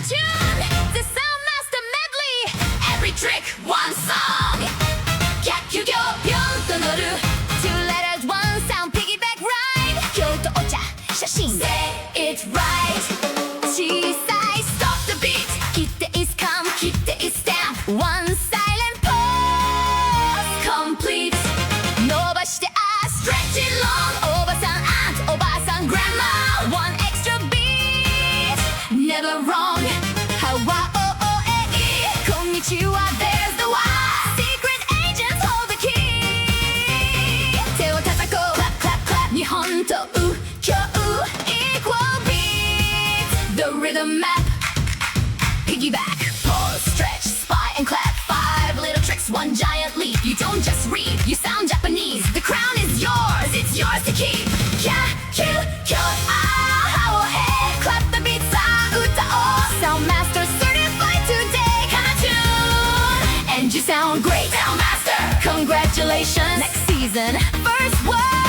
KanaTune, the Sound Master Medley. Every trick, one song. 객규교 변도노루. Two letters, one sound. Piggyback ride. 교토 오차, 写真. Say it right. 小さい stop the beat. 切って is come, 切って is stamp. One silent pause. Complete. 伸ばして stretch it long. おばさん aunt, おばあさん grandma. One extra beat. Never wrong. Hawa o o e e. Konnichiwa, there's the why. Secret agents hold the key. 手を叩こう clap clap clap. 日本とう今日 equal beat. The rhythm map. Piggyback. Pause, stretch, spy and clap. 5 little tricks, 1 giant leap. You don't just read, you sound Japanese. The crown is yours, it's yours to keep. KanaTune, how hey. Clap the beats, Sound Master certified today. KanaTune, and you sound great. Sound Master, congratulations. Next season, first word.